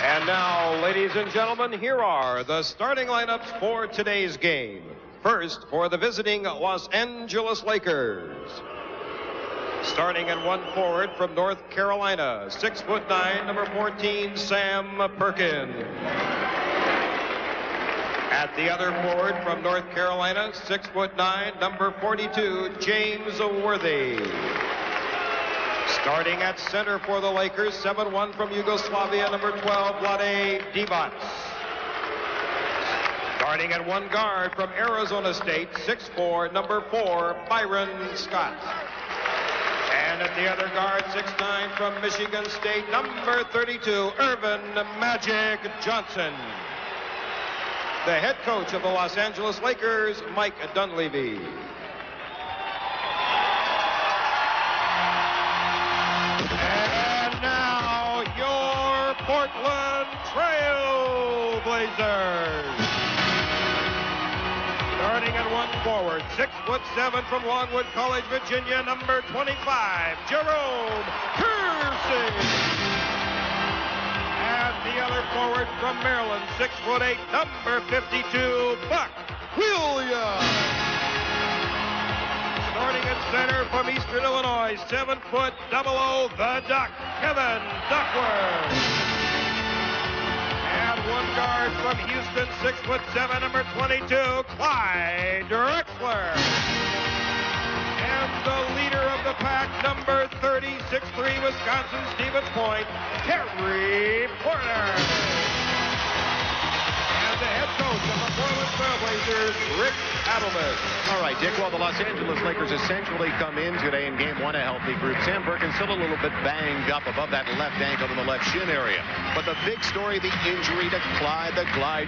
And now, ladies and gentlemen, here are the starting lineups for today's game. First, for the visiting Los Angeles Lakers. Starting at one forward from North Carolina, 6'9", number 14, Sam Perkins. At the other forward from North Carolina, 6'9", number 42, James Worthy. Starting at center for the Lakers, 7'1" from Yugoslavia, number 12, Vlade Divac. Starting at one guard from Arizona State, 6'4", number 4, Byron Scott. And at the other guard, 6'9", from Michigan State, number 32, Irvin Magic Johnson. The head coach of the Los Angeles Lakers, Mike Dunleavy. And now, your Portland Trail Blazers. Starting at one forward, 6'7" from Longwood College, Virginia, number 25, Jerome Kersey. At the other forward from Maryland, 6'8", number 52, Buck Williams. Starting at center from Eastern Illinois, 7'00", the Duck, Kevin Duckworth. And one guard from Houston, 6'7", number 22, Clyde Drexler. And the leader of the pack, number 30, 6'3", Wisconsin Stevens Point, Terry Porter. And the head coach of the Portland Trail Blazers, Rick Adelman. All right, Dick, well, the Los Angeles Lakers essentially come in today in game one a healthy group. Sam Perkins still a little bit banged up above that left ankle in the left shin area. But the big story, the injury to Clyde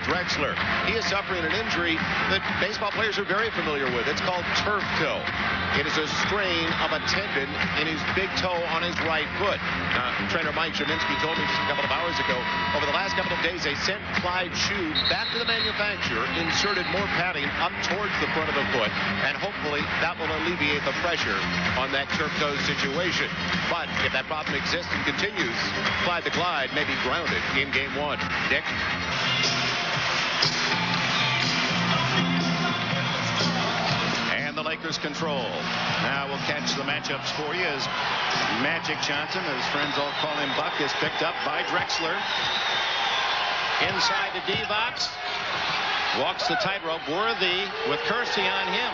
Drexler. He is suffering an injury that baseball players are very familiar with. It's called turf toe. It is a strain of a tendon in his big toe on his right foot. Trainer Mike Sheminsky told me just a couple of hours ago, over the last couple of days, they sent Clyde's shoe back to the manufacturer, inserted more padding up towards the front of the foot, and hopefully that will alleviate the pressure on that turf toe situation. But if that problem exists and continues, Clyde the Glide may be grounded in game one. Dick? Lakers control. Now we'll catch the matchups for you as Magic Johnson, as friends all call him Buck, is picked up by Drexler. Inside to Divac. Walks the tightrope. Worthy with Kersey on him.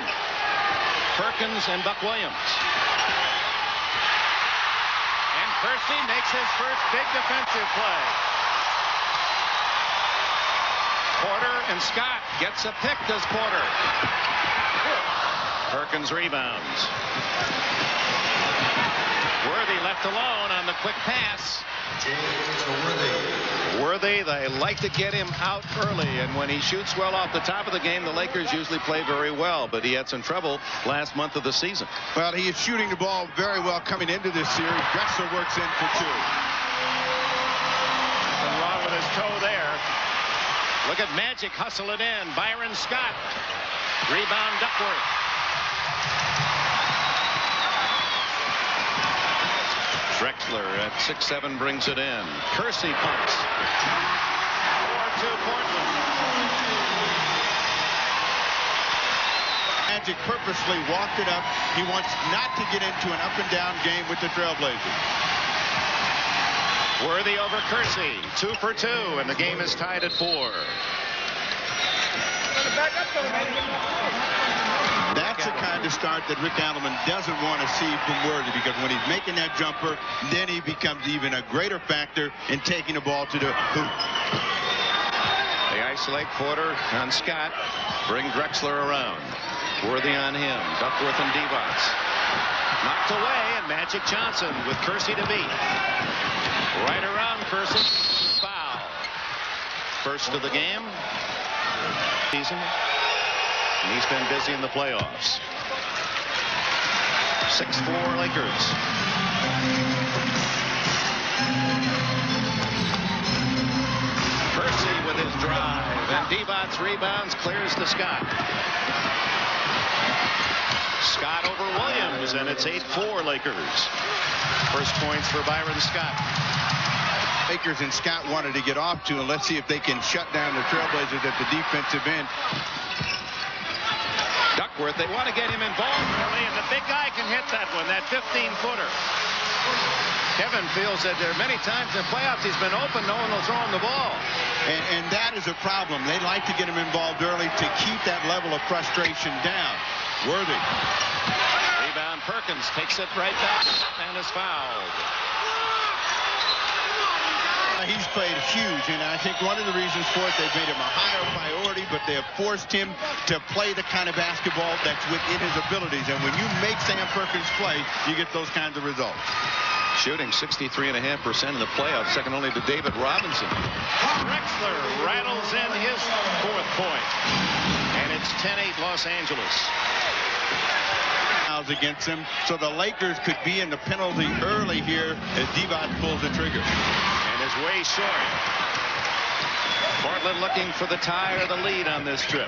Perkins and Buck Williams. And Kersey makes his first big defensive play. Porter and Scott gets a pick, does Porter. Perkins rebounds. Worthy left alone on the quick pass. Worthy, they like to get him out early, and when he shoots well off the top of the game, the Lakers usually play very well, but he had some trouble last month of the season. Well, he is shooting the ball very well coming into this series. Drexler works in for two. Nothing wrong with his toe there. Look at Magic hustle it in. Byron Scott. Rebound Duckworth. Drexler at 6'7" brings it in. Kersey pumps. 4-2 Portland. Magic purposely walked it up. He wants not to get into an up-and-down game with the Trailblazers. Worthy over Kersey. 2 for 2, and the game is tied at 4. That's the kind of start that Rick Adelman doesn't want to see from Worthy, because when he's making that jumper, then he becomes even a greater factor in taking the ball to the hoop. They isolate Porter on Scott. Bring Drexler around. Worthy on him. Duckworth and Divac. Knocked away, and Magic Johnson with Kersey to beat. Right around Kersey. Foul. First of the game. Season. And he's been busy in the playoffs. 6-4 Lakers. Kersey with his drive. And Divac rebounds, clears to Scott. Scott over Williams, and it's 8-4 Lakers. First points for Byron Scott. Lakers and Scott wanted to get off to, and let's see if they can shut down the Trailblazers at the defensive end. Duckworth, they want to get him involved early, and the big guy can hit that one, that 15-footer. Kevin feels that there are many times in playoffs he's been open, no one will throw him the ball. And that is a problem. They like to get him involved early to keep that level of frustration down. Worthy. Rebound, Perkins takes it right back and is fouled. He's played huge, and I think one of the reasons for it, they've made him a higher priority, but they have forced him to play the kind of basketball that's within his abilities. And when you make Sam Perkins play, you get those kinds of results. Shooting 63.5% in the playoffs, second only to David Robinson. Drexler rattles in his 4th point, and it's 10-8 Los Angeles. Against them, so the Lakers could be in the penalty early here as Divac pulls the trigger. And is way short. Portland looking for the tie or the lead on this trip.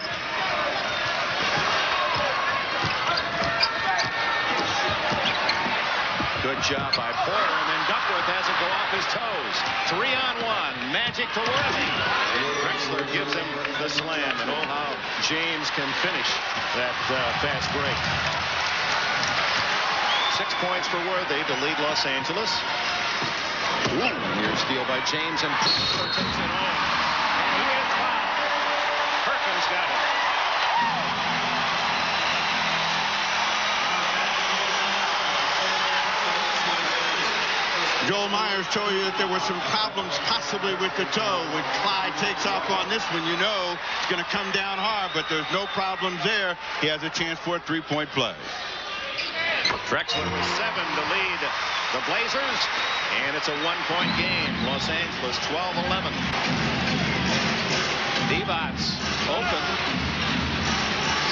Good job by Porter, and then Duckworth has it go off his toes. 3-on-1, Magic to Worthy. Drexler gives him the slam, and oh how James can finish that fast break. 6 points for Worthy to lead Los Angeles. Near steal by James, and Drexler takes it home. And he is fouled. Perkins got it. Joel Myers told you that there were some problems possibly with the toe. When Clyde takes off on this one, you know it's going to come down hard, but there's no problems there. He has a chance for a 3-point play. Drexler with 7 to lead the Blazers, and it's a 1-point game. Los Angeles 12-11. Divac open.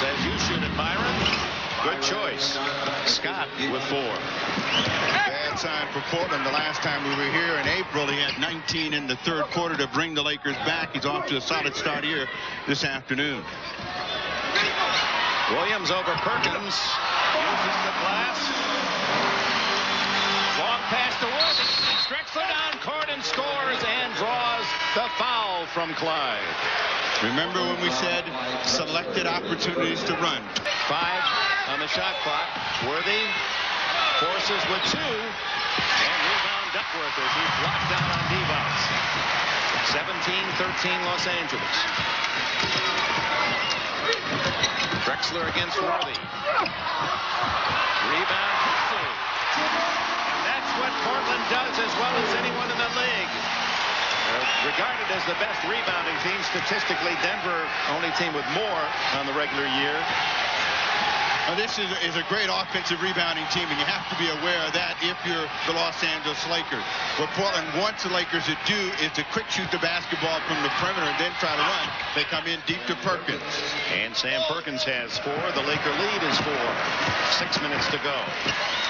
Says you shoot it, Byron. Good choice. Scott with 4. Bad sign for Portland. The last time we were here in April, he had 19 in the 3rd quarter to bring the Lakers back. He's off to a solid start here this afternoon. Williams over Perkins. Uses the glass. Long pass to Worthy. Drexler down court and scores and draws the foul from Clyde. Remember when we said selected opportunities to run? 5 on the shot clock. Worthy forces with 2. And rebound Duckworth as he's blocked down on Divac. 17-13 Los Angeles. Drexler against Worthy. Rebound. And that's what Portland does as well as anyone in the league. They're regarded as the best rebounding team. Statistically, Denver only team with more on the regular year. Now, this is a great offensive rebounding team, and you have to be aware of that if you're the Los Angeles Lakers. What Portland wants the Lakers to do is to quick shoot the basketball from the perimeter and then try to run. They come in deep to Perkins. And Sam Perkins has 4. The Laker lead is 4. 6 minutes to go.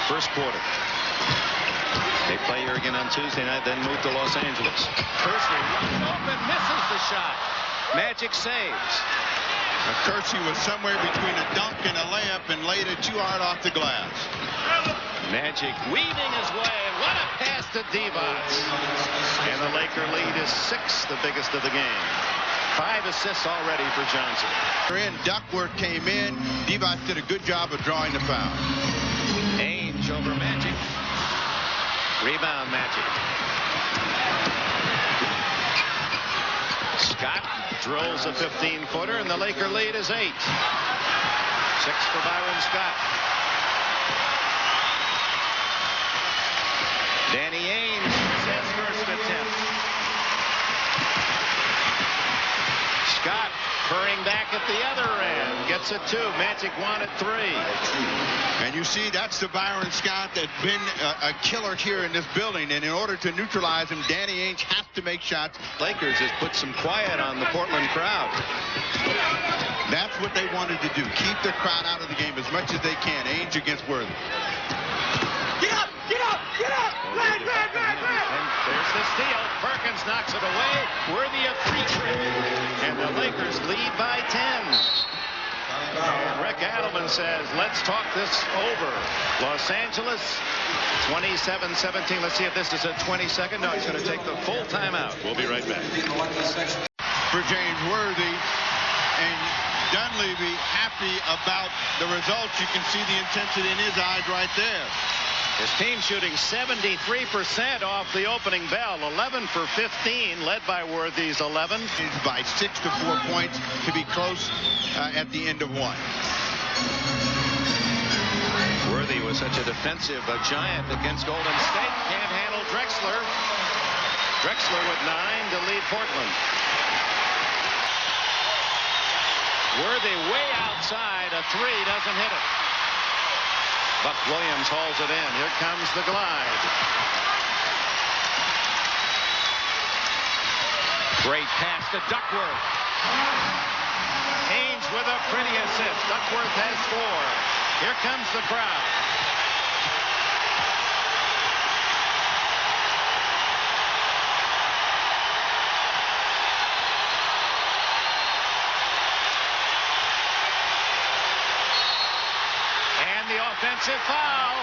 First quarter. They play here again on Tuesday night, then move to Los Angeles. Kersey open, misses the shot. Magic saves. Now, Kersey was somewhere between a dunk and a layup and laid it too hard off the glass. Magic weaving his way. What a pass to Divac. And the Laker lead is 6, the biggest of the game. 5 assists already for Johnson. Duckworth came in. Divac did a good job of drawing the foul. Ainge over Magic. Rebound Magic. Scott drills a 15-footer, and the Laker lead is 8. 6 for Byron Scott. Danny Ainge his first attempt. Scott hurrying back at the other end. Gets it 2. Magic wanted 3. And you see, that's the Byron Scott that's been a killer here in this building. And in order to neutralize him, Danny Ainge has to make shots. Lakers has put some quiet on the Portland crowd. That's what they wanted to do. Keep the crowd out of the game as much as they can. Ainge against Worthy. Get up! Get up! Get up! Run! And there's the steal. Perkins knocks it away. Worthy a 3-trick. And the Lakers lead by 10. And Rick Adelman says, let's talk this over. Los Angeles, 27-17. Let's see if this is a 20-second. No, he's going to take the full timeout. We'll be right back. For James Worthy, and Dunleavy happy about the results. You can see the intensity in his eyes right there. His team shooting 73% off the opening bell. 11 for 15, led by Worthy's 11. By 6 to 4 points to be close at the end of one. Worthy was such a defensive giant against Golden State. Can't handle Drexler. Drexler with 9 to lead Portland. Worthy way outside. A three, doesn't hit it. Buck Williams hauls it in. Here comes the glide. Great pass to Duckworth. Haynes with a pretty assist. Duckworth has 4. Here comes the crowd. The offensive foul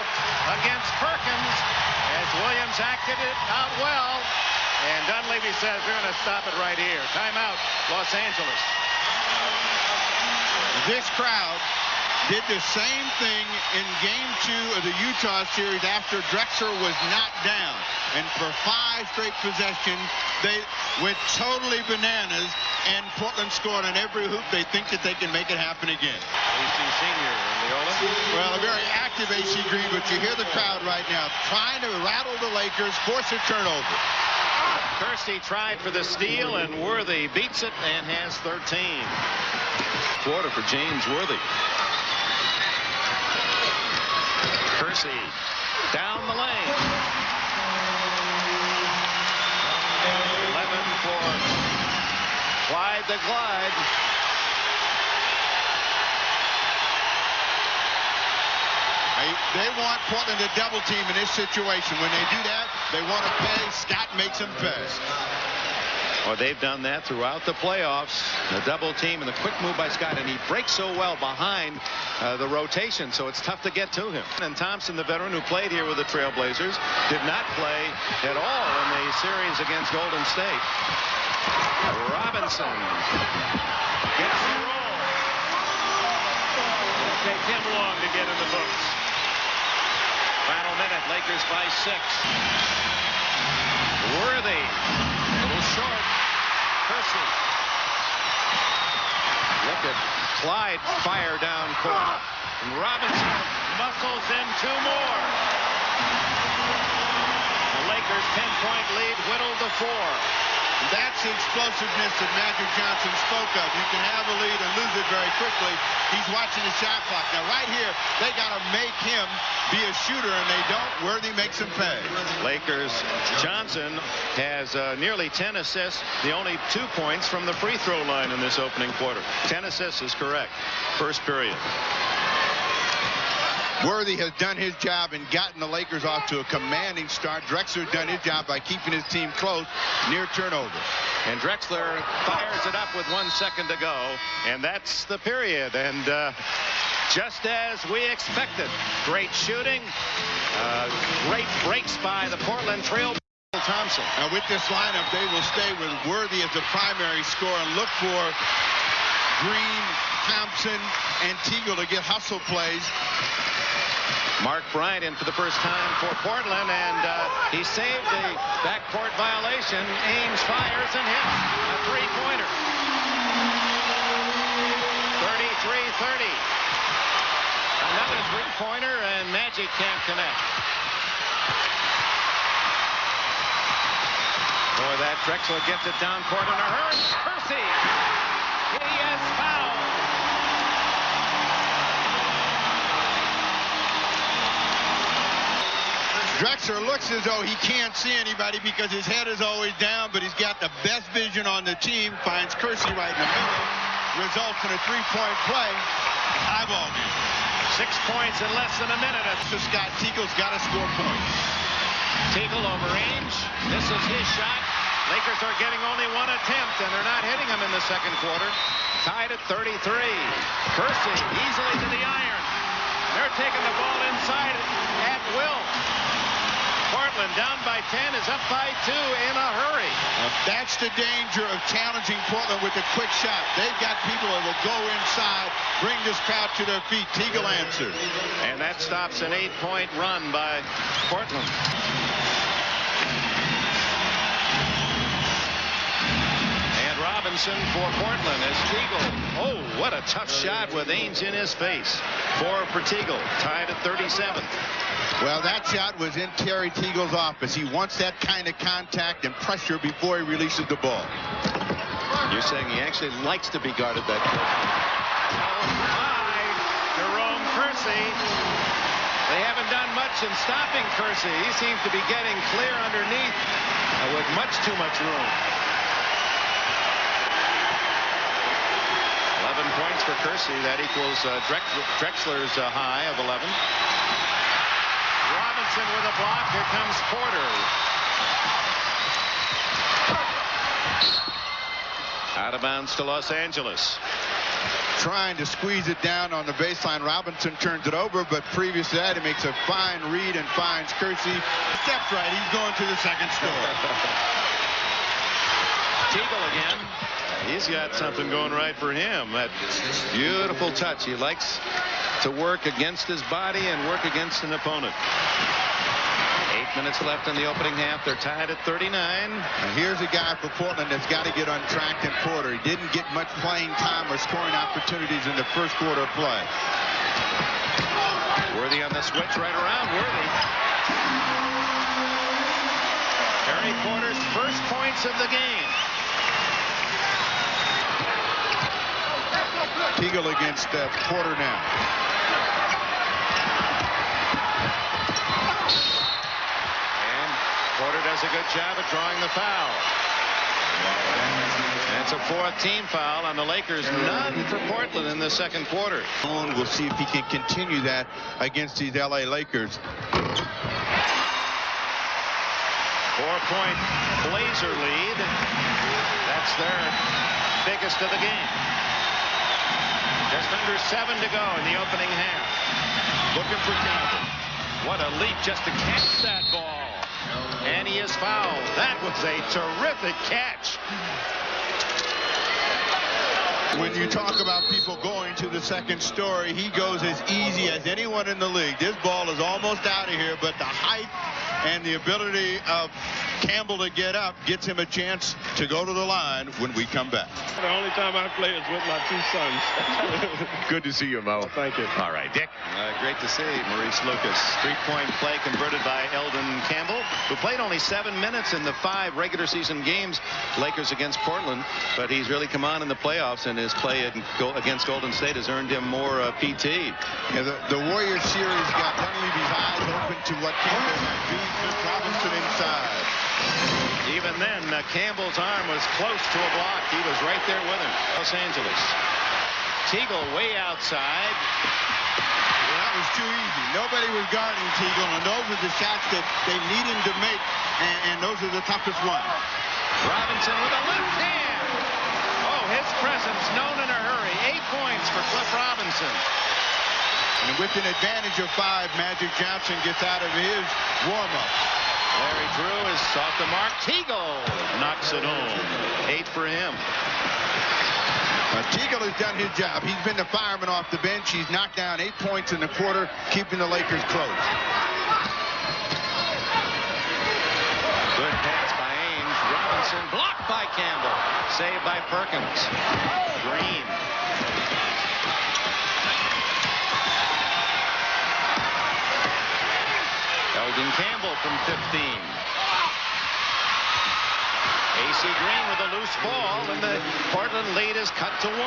against Perkins as Williams acted it out well. And Dunleavy says we're going to stop it right here. Timeout, Los Angeles. This crowd did the same thing in Game 2 of the Utah series after Drexler was knocked down. And for 5 straight possessions, they went totally bananas, and Portland scored on every hoop. They think that they can make it happen again. AC Senior and Leola. Well, a very active AC Green, but you hear the crowd right now trying to rattle the Lakers, force a turnover. Kersey tried for the steal, and Worthy beats it and has 13. Quarter for James Worthy. Kersey down the lane. 11 for Clyde the Glide. They want Portland to double team in this situation. When they do that, they want to pay. Scott makes them pay. Well, they've done that throughout the playoffs. The double team and the quick move by Scott, and he breaks so well behind the rotation, so it's tough to get to him. And Thompson, the veteran who played here with the Trailblazers, did not play at all in the series against Golden State. Robinson gets the roll. It'll take him long to get in the books. Final minute, Lakers by 6. Worthy, a little short. Kersey. Look at Clyde fire down court. And Robinson muscles in 2 more. The Lakers 10-point lead whittled to 4. That's the explosiveness that Magic Johnson spoke of. You can have a lead and lose it very quickly. He's watching the shot clock. Now, right here, they got to make him be a shooter, and they don't. Worthy makes him pay. Lakers, Johnson has nearly 10 assists, the only 2 points from the free throw line in this opening quarter. 10 assists is correct. First period. Worthy has done his job and gotten the Lakers off to a commanding start. Drexler done his job by keeping his team close, near turnover. And Drexler fires it up with 1 second to go, and that's the period. And just as we expected, great shooting, great breaks by the Portland Trail. Thompson. Now with this lineup, they will stay with Worthy as the primary scorer and look for Green, Thompson, and Teagle to get hustle plays. Mark Bryant in for the first time for Portland, and he saved the backcourt violation. Ames fires and hits a three-pointer. 33-30. Another three-pointer, and Magic can't connect. Boy, that Drexler gets it down court in a hurry. Kersey. He is fouled. Drexler looks as though he can't see anybody because his head is always down, but he's got the best vision on the team. Finds Kersey right in the middle. Results in a three-point play. Eyeball game. 6 points in less than a minute. So Teagle's got to score points. Teagle over Ames. This is his shot. Lakers are getting only one attempt, and they're not hitting them in the second quarter. Tied at 33. Kersey easily to the iron. They're taking the ball inside at will. Portland down by 10, is up by 2 in a hurry. That's the danger of challenging Portland with a quick shot. They've got people that will go inside, bring this crowd to their feet. Teagle answers. And that stops an 8-point run by Portland. Robinson for Portland as Teagle. Oh, what a tough shot with Ainge in his face. 4 for Teagle, tied at 37. Well, that shot was in Terry Teagle's office. He wants that kind of contact and pressure before he releases the ball. You're saying he actually likes to be guarded that close. High, Jerome Kersey. They haven't done much in stopping Kersey. He seems to be getting clear underneath with much too much room. 11 points for Kersey. That equals Drexler's high of 11. Robinson with a block. Here comes Porter. Out of bounds to Los Angeles. Trying to squeeze it down on the baseline. Robinson turns it over, but previous to that, he makes a fine read and finds Kersey. Steps right. He's going to the second store. Teagle again. He's got something going right for him. That beautiful touch. He likes to work against his body and work against an opponent. 8 minutes left in the opening half. They're tied at 39. And here's a guy for Portland that's got to get on track in Porter. He didn't get much playing time or scoring opportunities in the first quarter of play. Worthy on the switch right around. Worthy. Terry Porter's first points of the game. Teagle against Porter now. And Porter does a good job at drawing the foul. And it's a 4th team foul on the Lakers. None for Portland in the second quarter. We'll see if he can continue that against these LA Lakers. 4-point Blazer lead. That's their biggest of the game. Just under 7 to go in the opening half. Looking for Campbell. What a leap just to catch that ball. And he is fouled. That was a terrific catch. When you talk about people going to the second story, he goes as easy as anyone in the league. This ball is almost out of here, but the height and the ability of Campbell to get up gets him a chance to go to the line when we come back. The only time I play is with my 2 sons. Good to see you, Mo. Thank you. All right, Dick. Great to see Maurice Lucas. 3-point play converted by Eldon Campbell, who played only 7 minutes in the 5 regular season games, Lakers against Portland, but he's really come on in the playoffs, and his play against Golden State has earned him more PT. Yeah, the Warriors series got Dunleavy's eyes open to what Campbell might do. Robinson inside. Even then, Campbell's arm was close to a block. He was right there with him. Los Angeles. Teagle way outside. Well, that was too easy. Nobody was guarding Teagle, and those are the shots that they need him to make, and those are the toughest ones. Robinson with a left hand. Oh, his presence known in a hurry. 8 points for Cliff Robinson. And with an advantage of 5, Magic Johnson gets out of his warm-up. Larry Drew is off the mark. Teagle knocks it home. 8 for him. Teagle has done his job. He's been the fireman off the bench. He's knocked down 8 points in the quarter, keeping the Lakers close. Good pass by Ainge. Robinson blocked by Campbell. Saved by Perkins. Green. Eldon Campbell from 15. AC Green with a loose ball, and the Portland lead is cut to 1.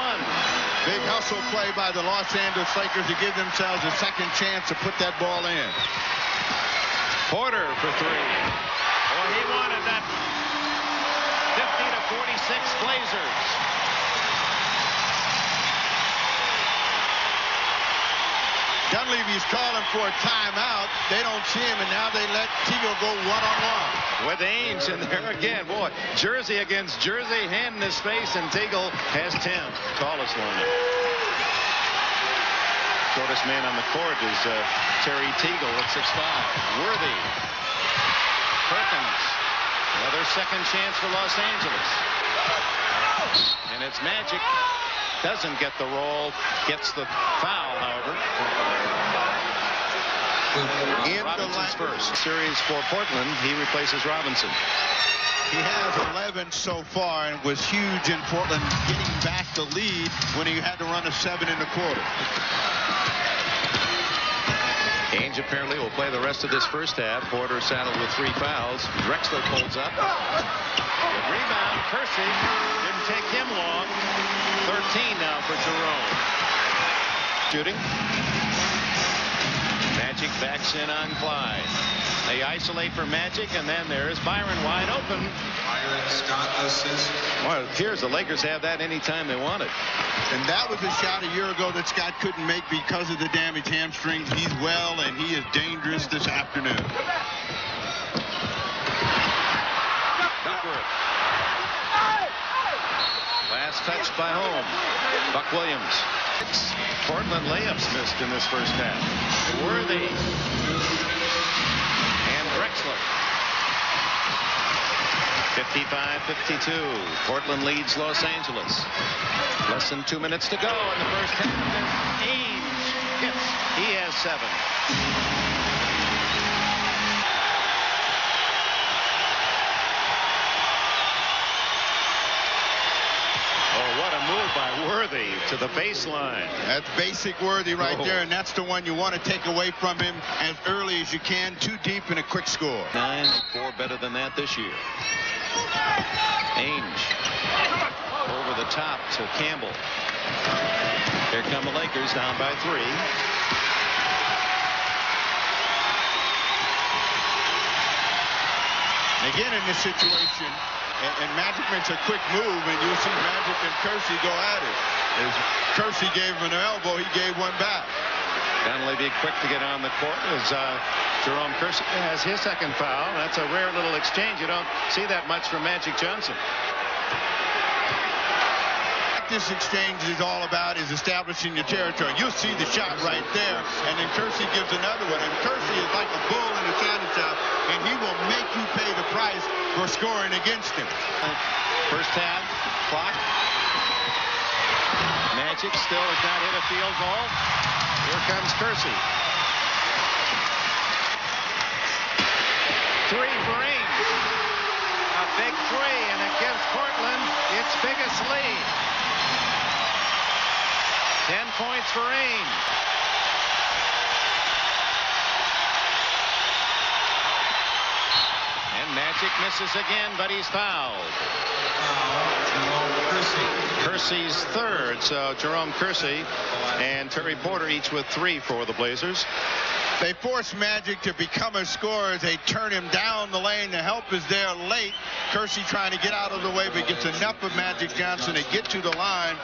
Big hustle play by the Los Angeles Lakers to give themselves a second chance to put that ball in. Porter for 3. Well, he wanted that 50-46 Blazers. Dunleavy's calling for a timeout. They don't see him, and now they let Teagle go one-on-one. With Ainge in there again. Boy, jersey against jersey, hand in his face, and Teagle has 10. Tallest one. Shortest man on the court is Terry Teagle at 6'5". Worthy. Perkins. Another second chance for Los Angeles. And it's Magic. Doesn't get the roll. Gets the foul, however. Robinson's first. Series for Portland. He replaces Robinson. He has 11 so far and was huge in Portland getting back the lead when he had to run a 7 in the quarter. Ainge apparently will play the rest of this first half. Porter saddled with 3 fouls. Drexler pulls up. Good rebound. Kersey. Didn't take him long. 13 now for Jerome. Shooting. Magic backs in on Clyde. They isolate for Magic, and then there's Byron wide open. Byron Scott assist. Well, it appears the Lakers have that anytime they want it. And that was a shot a year ago that Scott couldn't make because of the damaged hamstrings. He's well, and he is dangerous this afternoon. Last touch by Holmes. Buck Williams. Portland layups missed in this first half. Worthy. And Drexler. 55-52. Portland leads Los Angeles. Less than 2 minutes to go in the first half. And Ainge hits. He has 7. What a move by Worthy to the baseline. That's basic Worthy right there, and that's the one you want to take away from him as early as you can. Too deep and a quick score. 9-4 better than that this year. Ainge over the top to Campbell. Here come the Lakers down by 3. And again in this situation, and Magic makes a quick move, and you'll see Magic and Kersey go at it. As Kersey gave him an elbow, he gave one back. Dunleavy quick to get on the court as Jerome Kersey has his second foul. That's a rare little exchange. You don't see that much from Magic Johnson. What this exchange is all about is establishing your territory. You'll see the shot right there, and then Kersey gives another one. And Kersey is like a bull in a china shop, and he will make you pay the price for scoring against him. First half, clock. Magic still has not hit a field goal. Here comes Kersey. 3 for Ainge. A big 3, and it gives Portland its biggest lead. 10 points for Ainge. And Magic misses again, but he's fouled. Kersey's third, so Jerome Kersey and Terry Porter each with 3 for the Blazers. They force Magic to become a scorer as they turn him down the lane. The help is there late. Kersey trying to get out of the way, but gets enough of Magic Johnson to get to the line.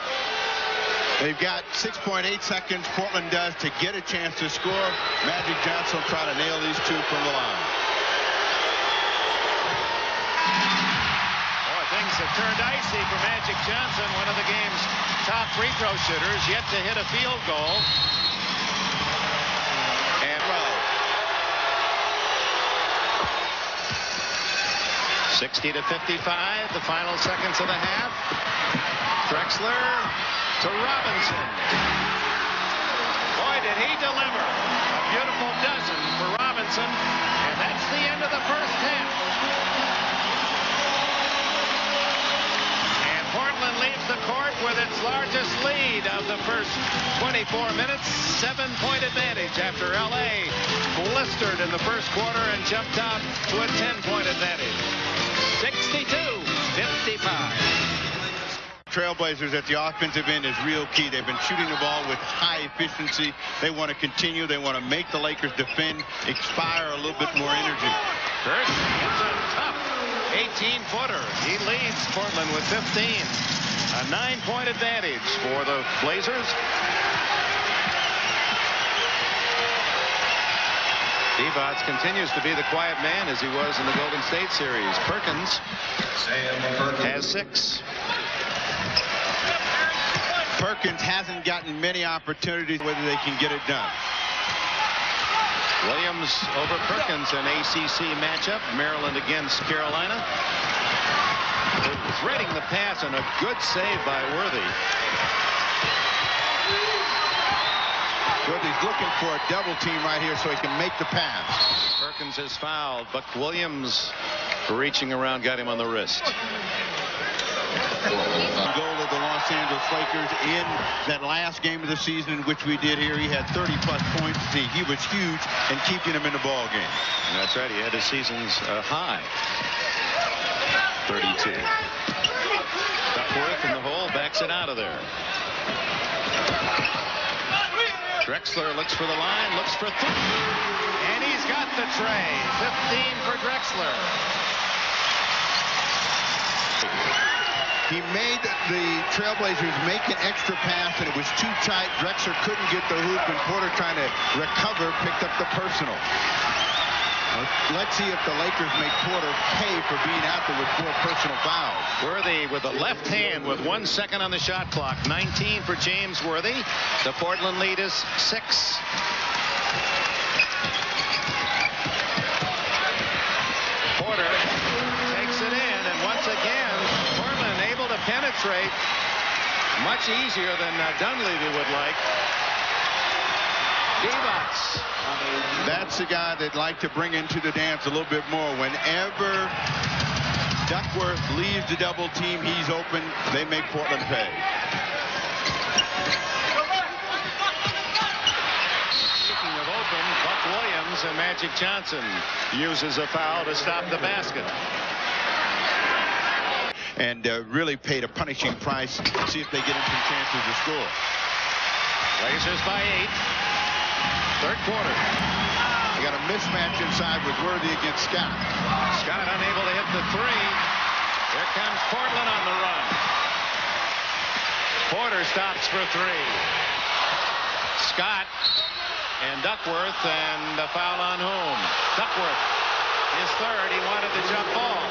They've got 6.8 seconds, Portland does, to get a chance to score. Magic Johnson will try to nail these 2 from the line. Boy, things have turned icy for Magic Johnson, one of the game's top free throw shooters, yet to hit a field goal. And 60-55, the final seconds of the half. Drexler to Robinson. Boy, did he deliver. A beautiful dozen for Robinson. And that's the end of the first half. And Portland leaves the court with its largest lead of the first 24 minutes. 7-point advantage after L.A. blistered in the first quarter and jumped out to a 10-point advantage. 62-55. Trailblazers at the offensive end is real key. They've been shooting the ball with high efficiency. They want to continue. They want to make the Lakers defend, expire a little bit more energy. First, it's a tough 18-footer. He leads Portland with 15. A 9-point advantage for the Blazers. Divac continues to be the quiet man as he was in the Golden State series. Perkins has 6. Perkins hasn't gotten many opportunities whether they can get it done. Williams over Perkins, an ACC matchup. Maryland against Carolina. Threading the pass and a good save by Worthy. Worthy's looking for a double team right here so he can make the pass. Perkins is fouled. Buck Williams reaching around got him on the wrist. Goal of the Los Angeles Lakers in that last game of the season in which we did here. He had 30-plus points. He was huge in keeping him in the ball game. That's right. He had his season's high. 32. Duckworth in the hole, backs it out of there. Drexler looks for the line, looks for 3. And he's got the tray. 15 for Drexler. He made the Trailblazers make an extra pass, and it was too tight. Drexler couldn't get the hoop, and Porter, trying to recover, picked up the personal. Let's see if the Lakers make Porter pay for being out there with 4 personal fouls. Worthy with the left hand with 1 second on the shot clock. 19 for James Worthy. The Portland lead is 6. Porter takes it in, and once again, Portland able to penetrate much easier than Dunleavy would like. Divac. That's the guy they'd like to bring into the dance a little bit more. Whenever Duckworth leaves the double team, he's open. They make Portland pay. Speaking of open, Buck Williams and Magic Johnson uses a foul to stop the basket. And really paid a punishing price. See if they get him some chances to score. Blazers by 8. Third quarter. They got a mismatch inside with Worthy against Scott. Scott unable to hit the 3. Here comes Portland on the run. Porter stops for 3. Scott and Duckworth, and the foul on whom? Duckworth, his 3rd. He wanted the jump ball.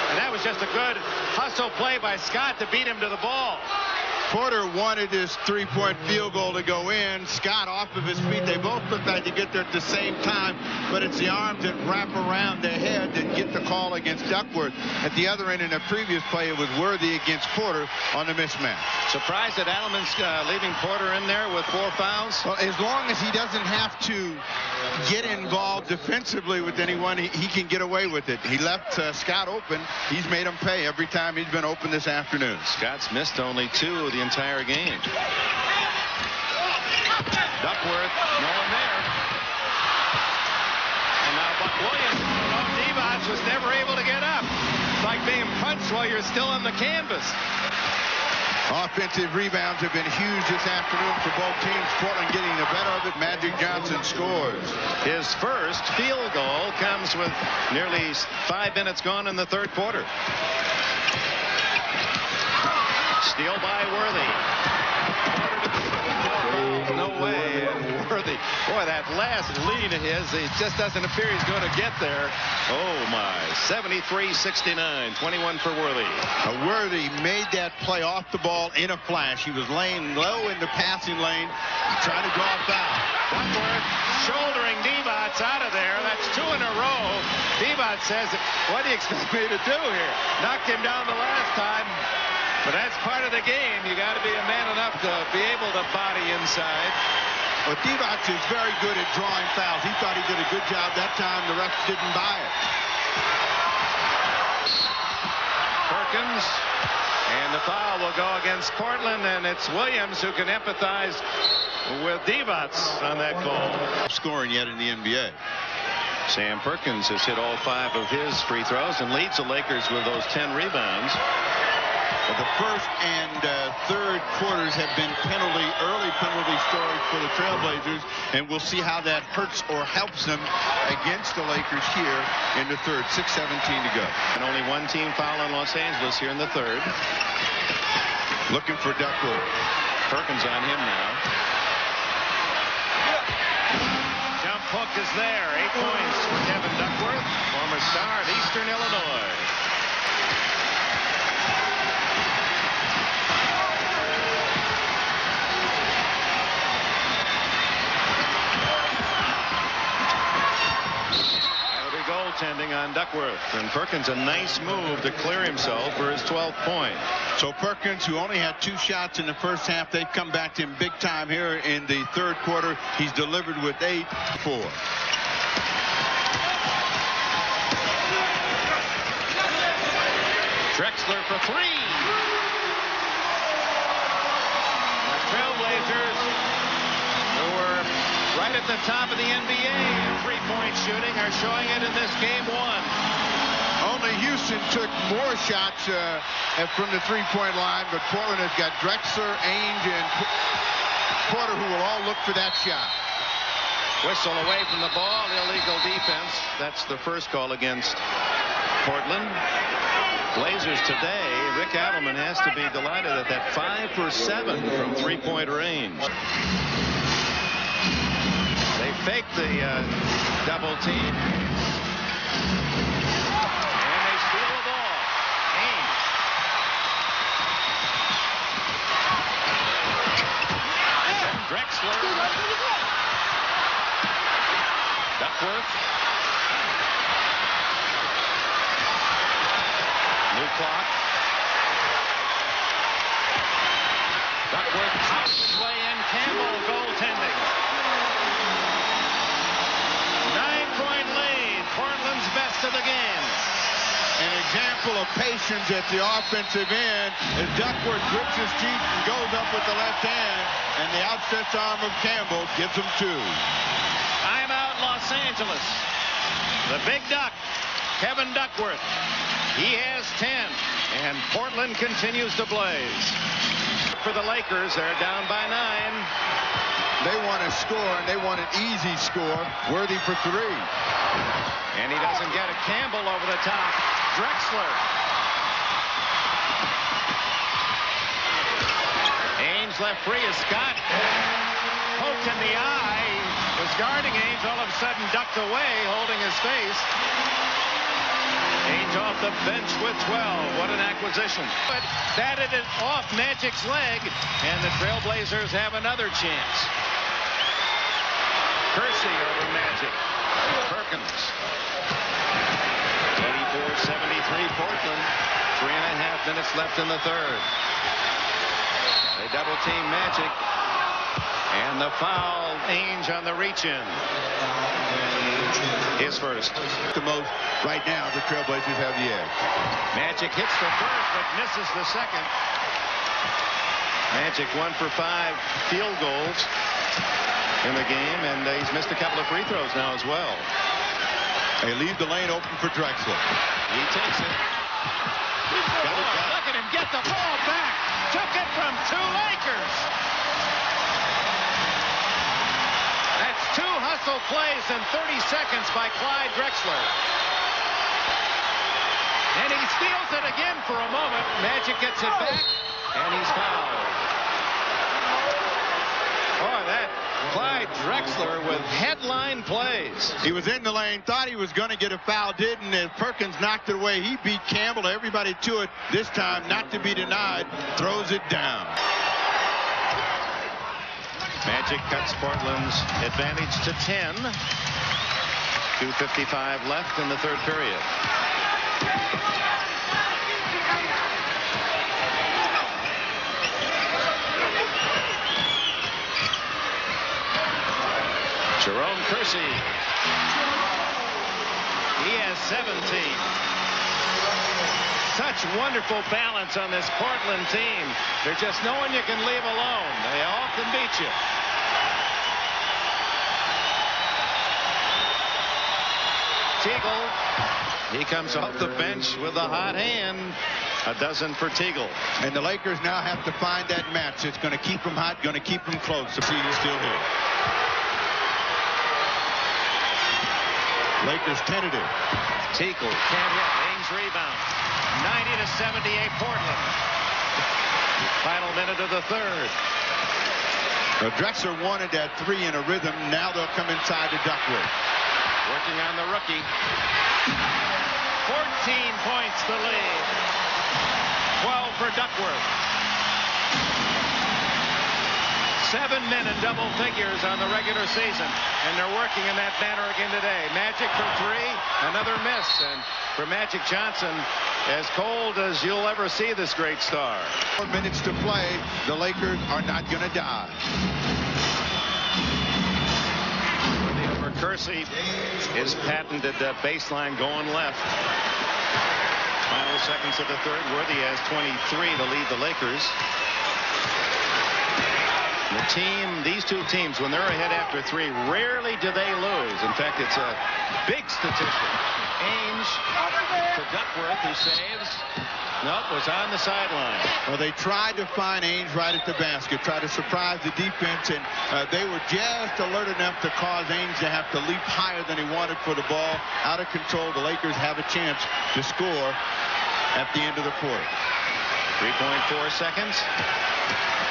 And that was just a good hustle play by Scott to beat him to the ball. Porter wanted his 3-point field goal to go in. Scott off of his feet. They both look like to get there at the same time, but it's the arms that wrap around the head that get the call against Duckworth. At the other end in the previous play, it was Worthy against Porter on the mismatch. Surprised that Allen's leaving Porter in there with 4 fouls? Well, as long as he doesn't have to get involved defensively with anyone, he can get away with it. He left Scott open. He's made him pay every time he's been open this afternoon. Scott's missed only 2 the entire game. Duckworth, no one there. And now Buck Williams. Divac was never able to get up. It's like being punched while you're still on the canvas. Offensive rebounds have been huge this afternoon for both teams. Portland getting the better of it. Magic Johnson scores. His first field goal comes with nearly 5 minutes gone in the third quarter. Steal by Worthy. No way. And Worthy. Boy, that last lead of his, it just doesn't appear he's going to get there. Oh, my. 73-69. 21 for Worthy. Worthy made that play off the ball in a flash. He was laying low in the passing lane, trying to draw a foul. Duckworth shouldering Divac out of there. That's 2 in a row. Divac says, what do you expect me to do here? Knocked him down the last time. But that's part of the game. You got to be a man enough to be able to body inside. Well, Divac is very good at drawing fouls. He thought he did a good job that time. The refs didn't buy it. Perkins. And the foul will go against Portland, and it's Williams who can empathize with Divac on that goal. Scoring yet in the NBA. Sam Perkins has hit all 5 of his free throws and leads the Lakers with those 10 rebounds. The first and third quarters have been early penalty stories for the Trailblazers, and we'll see how that hurts or helps them against the Lakers here in the third. 6:17 to go. And only 1 team foul on Los Angeles here in the third. Looking for Duckworth. Perkins on him now. Jump hook is there. 8 points for Kevin Duckworth, former star at Eastern Illinois. Goaltending on Duckworth, and Perkins a nice move to clear himself for his 12th point. So Perkins, who only had 2 shots in the first half, they've come back to him big time here in the third quarter. He's delivered with 8-4. Drexler for 3. The Trailblazers, who were right at the top of the NBA in three-point shooting, are showing it in this game 1. Only Houston took more shots from the three-point line, but Portland has got Drexler, Ainge, and Porter, who will all look for that shot. Whistle away from the ball, illegal defense. That's the first call against Portland. Blazers today, Rick Adelman has to be delighted at that 5 for 7 from three-point range. They fake the double team. And they steal the ball. Ainge. Drexler. Duckworth. New clock. Duckworth pops his way in. Campbell goaltending. 9-point lead. Portland's best of the game. An example of patience at the offensive end as Duckworth grips his teeth and goes up with the left hand, and the outstretched arm of Campbell gives him 2. Timeout Los Angeles. The big duck, Kevin Duckworth. He has 10, and Portland continues to blaze. For the Lakers, they're down by 9. They want to score, and they want an easy score, worthy for 3. And he doesn't get it. Campbell over the top. Drexler. Ainge left free as Scott poked in the eye. Was guarding Ainge, all of a sudden ducked away, holding his face. Ainge off the bench with 12. What an acquisition. But batted it off Magic's leg, and the Trailblazers have another chance. Kersey over Magic. Perkins. 84-73 Portland. 3.5 minutes left in the third. They double team Magic. And the foul, Ainge on the reach-in. His first. The most right now, the Trailblazers have the edge. Magic hits the first, but misses the second. Magic 1 for 5 field goals in the game, and he's missed a couple of free throws now as well. They leave the lane open for Drexler. He takes it. Look at him get the ball back. Took it from 2 Lakers. That's 2 hustle plays in 30 seconds by Clyde Drexler. And he steals it again for a moment. Magic gets it back, and he's fouled. Boy, that Clyde Drexler with headline plays. He was in the lane, thought he was going to get a foul, didn't, and Perkins knocked it away. He beat Campbell, everybody to it. This time, not to be denied, throws it down. Magic cuts Portland's advantage to 10. 2:55 left in the third period. Jerome Kersey. He has 17. Such wonderful balance on this Portland team. There's just no one you can leave alone. They all can beat you. Teagle. He comes off the bench with a hot hand. A dozen for Teagle. And the Lakers now have to find that match. It's going to keep them hot, going to keep them close. The seed is still here. Lakers tentative. Teagle can't hit. Ainge rebound. 90-78 Portland. Final minute of the third. Drexler wanted that 3 in a rhythm. Now they'll come inside to Duckworth. Working on the rookie. 14 points the lead. 12 for Duckworth. 7 men in double figures on the regular season, and they're working in that manner again today. Magic for 3, another miss, and for Magic Johnson, as cold as you'll ever see this great star. 4 minutes to play. The Lakers are not going to die. For Kersey, his patented baseline going left. Final seconds of the third. Worthy has 23 to lead the Lakers. These two teams, when they're ahead after 3, rarely do they lose. In fact, it's a big statistic. Ainge to Duckworth, who saves. Nope, was on the sideline. Well, they tried to find Ainge right at the basket, tried to surprise the defense, and they were just alert enough to cause Ainge to have to leap higher than he wanted for the ball. Out of control, the Lakers have a chance to score at the end of the quarter. 3.4 seconds.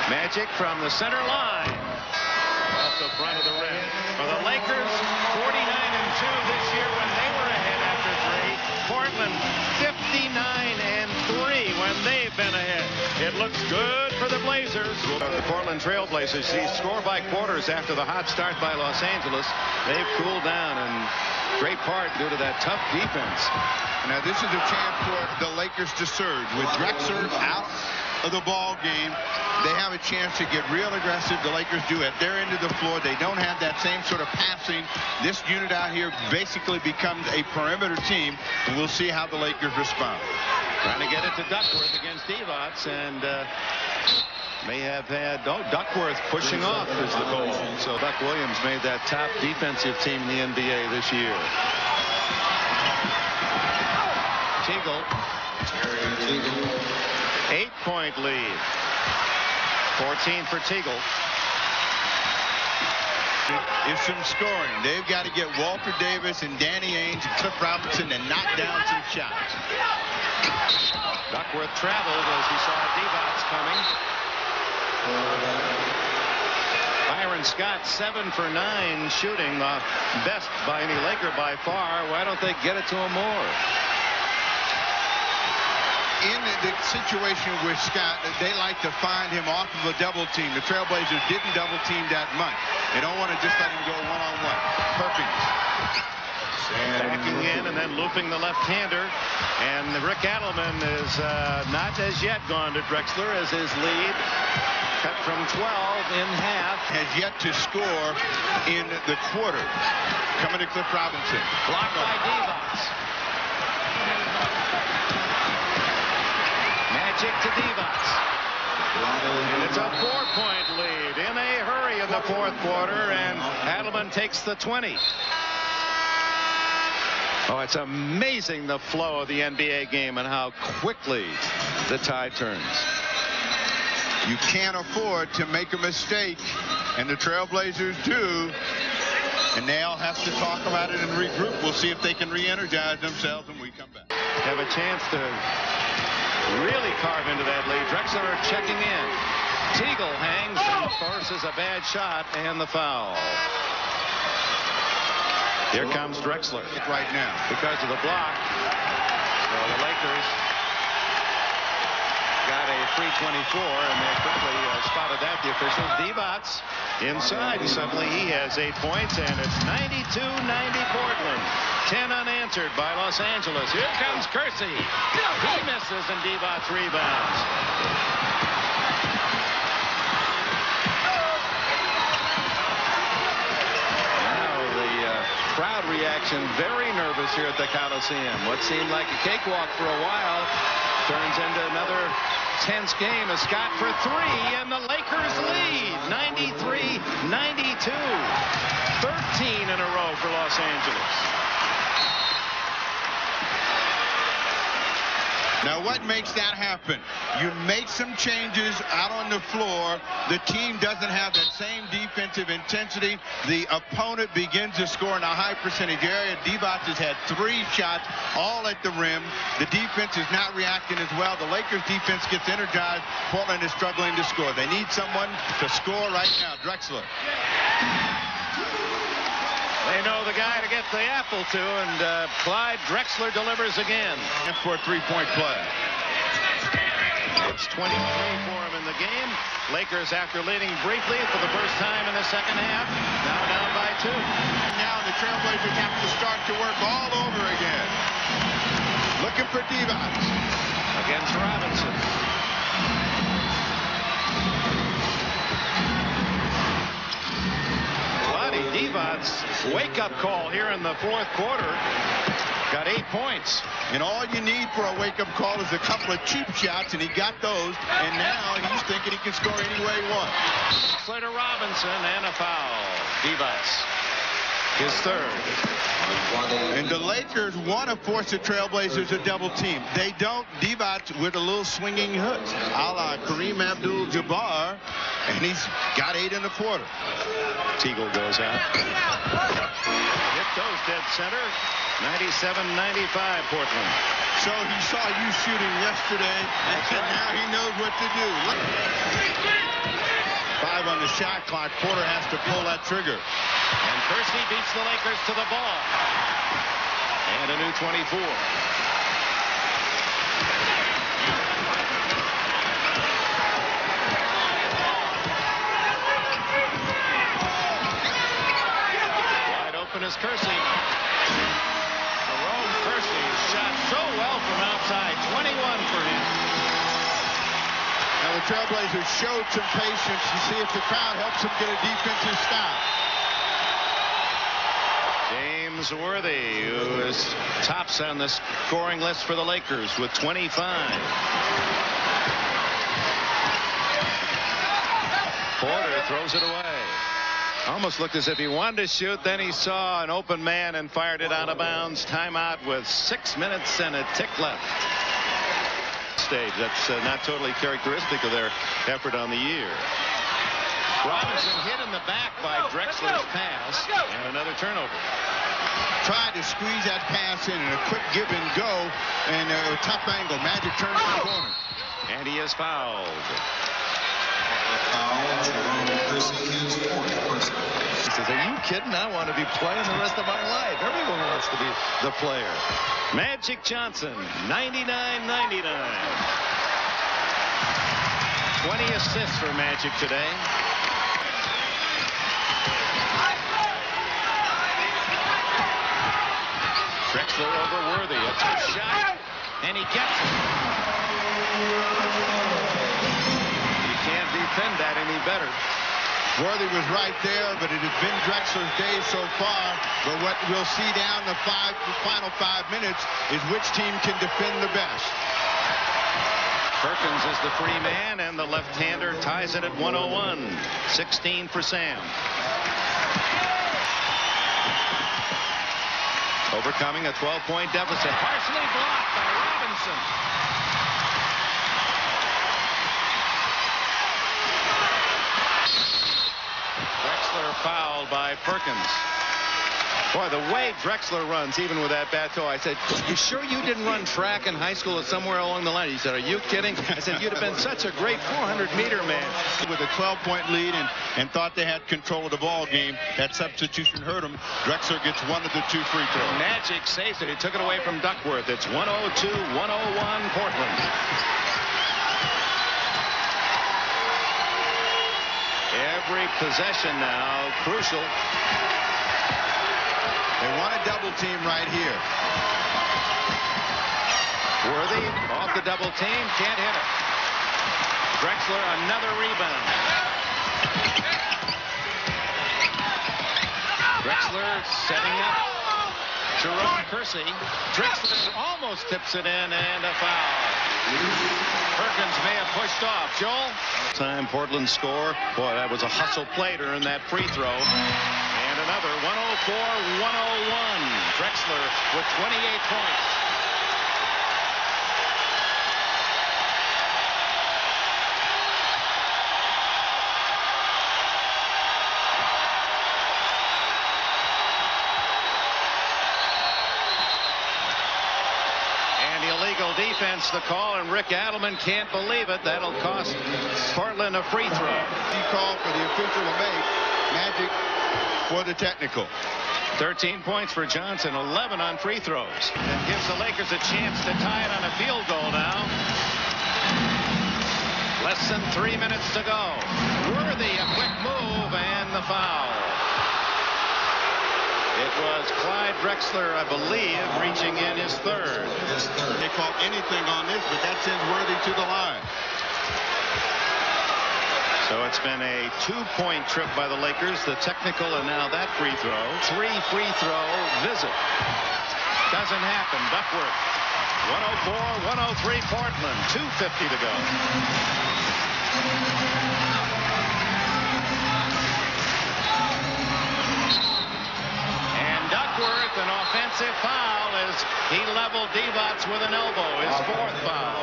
Magic from the center line. Off the front of the rim. For the Lakers, 49-2 this year when they were ahead after 3. Portland, 59-3 when they've been ahead. It looks good for the Blazers. The Portland Trailblazers see score by quarters after the hot start by Los Angeles. They've cooled down, in great part due to that tough defense. Now this is a chance for the Lakers to surge. With Drexler out of the ball game, they have a chance to get real aggressive. The Lakers do at their end of the floor. They don't have that same sort of passing. This unit out here basically becomes a perimeter team, and we'll see how the Lakers respond. Trying to get it to Duckworth against Divac, and may have had Duckworth pushing off is the goal. So Buck Williams made that top defensive team in the NBA this year. Teagle. 8-point lead. 14 for Teagle. Is some scoring. They've got to get Walter Davis and Danny Ainge and Cliff Robinson to knock down some shots. Duckworth traveled as he saw Divac coming. Byron Scott 7 for 9 shooting, the best by any Laker by far. Why don't they get it to him more? In the situation with Scott, they like to find him off of a double team. The Trailblazers didn't double team that much. They don't want to just let him go one-on-one. Perfect. Backing in and then looping the left-hander. And Rick Adelman is not as yet gone to Drexler as his lead. Cut from 12 in half. Has yet to score in the quarter. Coming to Cliff Robinson. Blocked by Divac. Magic to Divac. And it's a 4-point lead in a hurry in the fourth quarter, and Adelman takes the 20. Oh, it's amazing the flow of the NBA game and how quickly the tide turns. You can't afford to make a mistake, and the Trailblazers do. And they'll have to talk about it and regroup. We'll see if they can re-energize themselves when we come back. Have a chance to really carve into that lead. Drexler checking in. Teagle hangs and forces a bad shot and the foul. Here comes Drexler right now because of the block. So the Lakers got a free 24, and they quickly spotted that. The officials. Divac inside, and suddenly he has 8 points, and it's 92-90 Portland. 10 unanswered by Los Angeles. Here comes Kersey. He misses, and Divac rebounds. Now the crowd reaction very nervous here at the Coliseum. What seemed like a cakewalk for a while turns into another tense game. A Scott for 3, and the Lakers lead 93-92. 13 in a row for Los Angeles. Now, what makes that happen? You make some changes out on the floor. The team doesn't have that same defensive intensity. The opponent begins to score in a high percentage area. Divac has had 3 shots, all at the rim. The defense is not reacting as well. The Lakers defense gets energized. Portland is struggling to score. They need someone to score right now. Drexler. They know the guy to get the apple to, and Clyde Drexler delivers again. And for a 3-point play. It's 23 for him in the game. Lakers, after leading briefly for the first time in the second half, now down by 2. Now the Trailblazers have to start to work all over again. Looking for Divac. Against Robinson. Divac's wake-up call here in the 4th quarter. Got 8 points. And all you need for a wake-up call is a couple of cheap shots, and he got those. And now he's thinking he can score any way he wants. Slater Robinson and a foul. Divac, his 3rd. And the Lakers want to force the Trailblazers a double team. They don't. Divac with a little swinging hook, a la Kareem Abdul-Jabbar, and he's got 8 in the quarter. Teagle goes out. Hit those dead center. 97-95 Portland. So he saw you shooting yesterday, and now he knows what to do. 5 on the shot clock. Porter has to pull that trigger. And Percy beats the Lakers to the ball. And a new 24. Is Kersey. Jerome Kersey shot so well from outside. 21 for him. Now the Trailblazers showed some patience to see if the crowd helps them get a defensive stop. James Worthy, who is tops on the scoring list for the Lakers with 25. Porter throws it away. Almost looked as if he wanted to shoot, then he saw an open man and fired it out of bounds. Timeout with 6 minutes and a tick left. Stage. That's not totally characteristic of their effort on the year. Robinson hit in the back by Drexler's pass, and another turnover. Tried to squeeze that pass in, and a quick give and go, and a tough angle. Magic turns to the corner. And he is fouled. He says, are you kidding? I want to be playing the rest of my life. Everyone wants to be the player. Magic Johnson, 99-99. 20 assists for Magic today. Drexler over Worthy. A tough shot, and he gets it. Can't defend that any better. Worthy was right there, but it has been Drexler's day so far. But what we'll see down the final 5 minutes is which team can defend the best. Perkins is the free man, and the left-hander ties it at 101. 16 for Sam. Overcoming a 12-point deficit. Partially blocked by Robinson. Fouled by Perkins. Boy, the way Drexler runs, even with that bad toe, I said, you sure you didn't run track in high school or somewhere along the line? He said, are you kidding? I said, you'd have been such a great 400-meter man. With a 12-point lead and thought they had control of the ball game. That substitution hurt him. Drexler gets 1 of the 2 free throws. Magic saves it. He took it away from Duckworth. It's 102-101 Portland. Every possession now crucial. They want a double team right here. Worthy off the double team, can't hit it. Drexler another rebound. Drexler setting up Jerome Kersey. Drexler almost tips it in, and a foul. Perkins may have pushed off. Joel? Time Portland score. Boy, that was a hustle play to earn that free throw. And another 104-101. Drexler with 28 points. against the call, and Rick Adelman can't believe it. That'll cost Portland a free throw. He called for the official to make Magic for the technical. 13 points for Johnson, 11 on free throws. That gives the Lakers a chance to tie it on a field goal now. Less than 3 minutes to go. Worthy, a quick move, and the foul. It was Clyde Drexler, I believe, reaching in his third. They call anything on this, but that sends Worthy to the line. So it's been a 2-point trip by the Lakers, the technical, and now that free throw. 3 free throw visit. Doesn't happen. Duckworth. 104-103 Portland. 2:50 to go. And Duckworth, an offensive foul as he leveled Divac with an elbow. His 4th foul.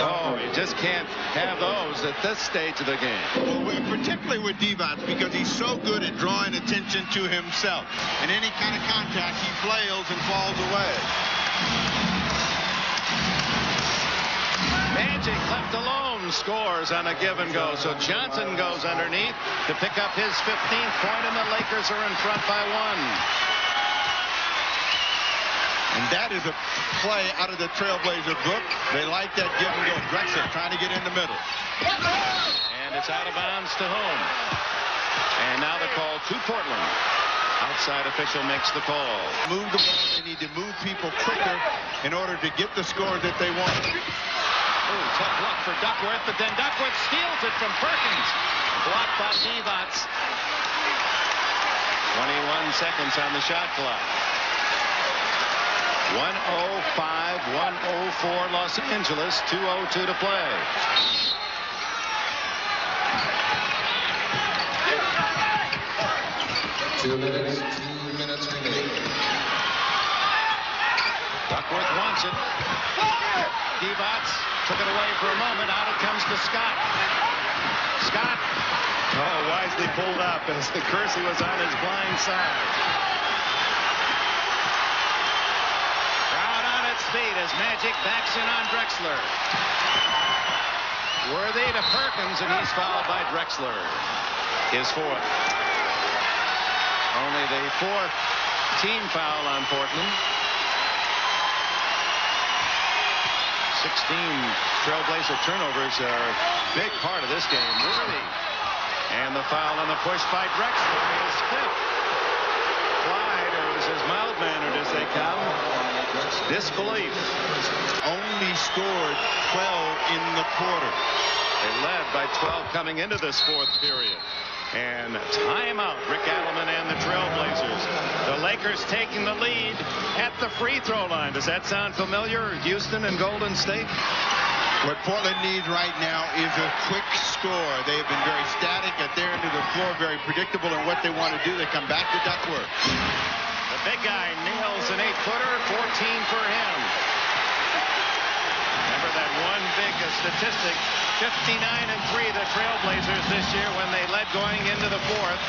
Oh, you just can't have those at this stage of the game. Well, particularly with Divac, because he's so good at drawing attention to himself. And any kind of contact, he flails and falls away. Magic left alone scores on a give and go. So Johnson goes underneath to pick up his 15th point, and the Lakers are in front by 1. And that is a play out of the Trailblazer book. They like that give and go. Drexler trying to get in the middle. And it's out of bounds to home. And now the call to Portland. Outside official makes the call. Move the ball. They need to move people quicker in order to get the score that they want. Ooh, tough luck for Duckworth, but then Duckworth steals it from Perkins. Blocked by Divac. 21 seconds on the shot clock. 105-104 Los Angeles, 2:02 to play. Two minutes remaining. Duckworth wants it. Divac took it away for a moment. Out it comes to Scott. Scott. Oh, wisely pulled up as the Kersey was on his blind side. Speed as Magic backs in on Drexler. Worthy to Perkins, and he's fouled by Drexler. His 4th. Only the 4th team foul on Portland. 16 Trailblazer turnovers are a big part of this game. Worthy. And the foul on the push by Drexler is 5th. Clyde, who's as mild-mannered as they come. Disbelief. Only scored 12 in the quarter. They led by 12 coming into this 4th period. And timeout, Rick Adelman and the Trailblazers. The Lakers taking the lead at the free throw line. Does that sound familiar? Houston and Golden State? What Portland needs right now is a quick score. They have been very static at their end of the floor, very predictable in what they want to do. They come back to Duckworth. The big guy nails an 8-footer, 14 for him. Remember that one big statistic, 59-3 the Trailblazers this year when they led going into the 4th.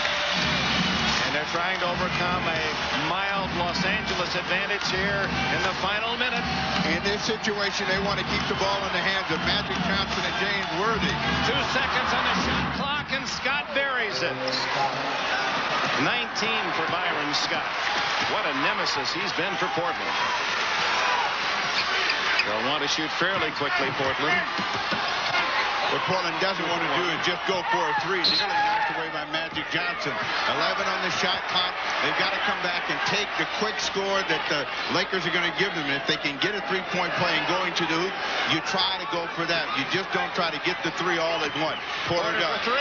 And they're trying to overcome a mild Los Angeles advantage here in the final minute. In this situation, they want to keep the ball in the hands of Magic Johnson and James Worthy. 2 seconds on the shot clock, and Scott buries it. 19 for Byron Scott. What a nemesis he's been for Portland. They'll want to shoot fairly quickly, Portland. What Portland doesn't want to do is just go for a 3. Nearly knocked away by Magic Johnson. 11 on the shot clock. They've got to come back and take the quick score that the Lakers are going to give them. If they can get a 3-point play and going to the hoop, you try to go for that. You just don't try to get the 3 all at once. Portland does. For 3.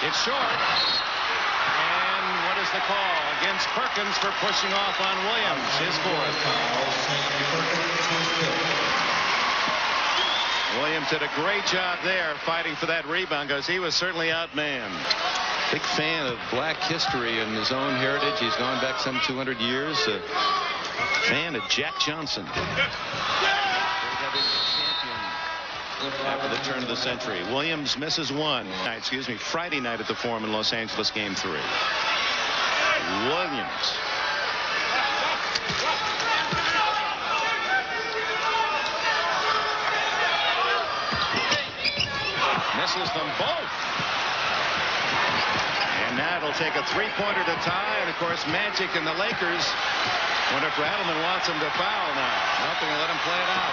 It's short. And what is the call? Against Perkins for pushing off on Williams. His 4th. Williams did a great job there fighting for that rebound because he was certainly outmanned. Big fan of black history and his own heritage. He's gone back some 200 years. A fan of Jack Johnson. After the turn of the century. Williams misses 1. Friday night at the Forum in Los Angeles, game 3. Williams. Misses them both. And now it'll take a three-pointer to tie. And, of course, Magic and the Lakers. Wonder if Rattleman wants him to foul now. Nothing to let him play it out.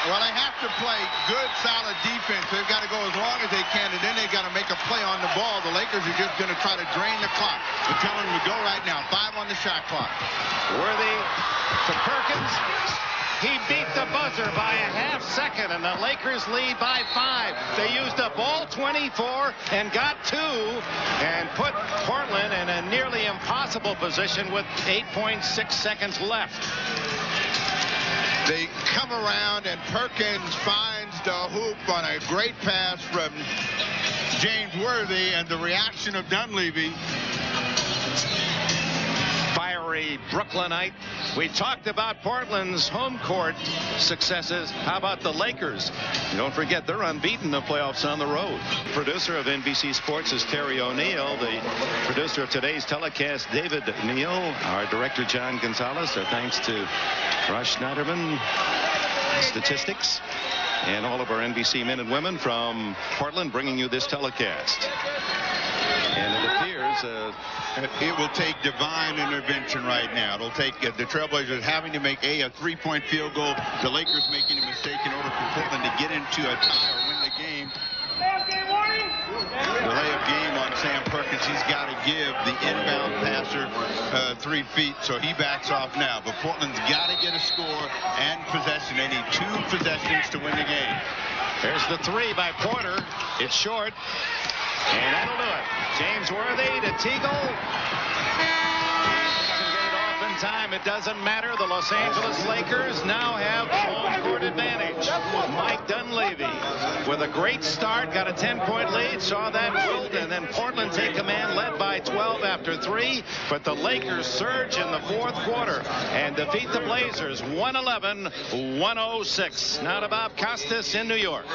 Well, they have to play good, solid defense. They've got to go as long as they can, and then they've got to make a play on the ball. The Lakers are just going to try to drain the clock. We're telling them to go right now. 5 on the shot clock. Worthy to Perkins. He beat the buzzer by a half second, and the Lakers lead by 5. They used up all 24 and got 2 and put Portland in a nearly impossible position with 8.6 seconds left. They come around, and Perkins finds the hoop on a great pass from James Worthy, and the reaction of Dunleavy. Fiery Brooklynite. We talked about Portland's home court successes. How about the Lakers? Don't forget, they're unbeaten in the playoffs on the road. Producer of NBC Sports is Terry O'Neill. The producer of today's telecast, David Neal. Our director, John Gonzalez. Our thanks to Rush Schneiderman, statistics, and all of our NBC men and women from Portland bringing you this telecast. And it appears it will take divine intervention right now. It'll take the Trailblazers having to make a 3-point field goal. The Lakers making a mistake in order for Portland to get into a tie or win the game. The layup game on Sam Perkins. He's got to give the inbound passer 3 feet, so he backs off now. But Portland's got to get a score and possession. They need 2 possessions to win the game. There's the 3 by Porter. It's short. And that'll do it. James Worthy to Teagle. Doesn't get it off in time. It doesn't matter. The Los Angeles Lakers now have home court advantage. Mike Dunleavy with a great start. Got a 10-point lead. Saw that wilt. And then Portland take command, led by 12 after 3. But the Lakers surge in the 4th quarter and defeat the Blazers 111-106. Now to Bob Costas in New York.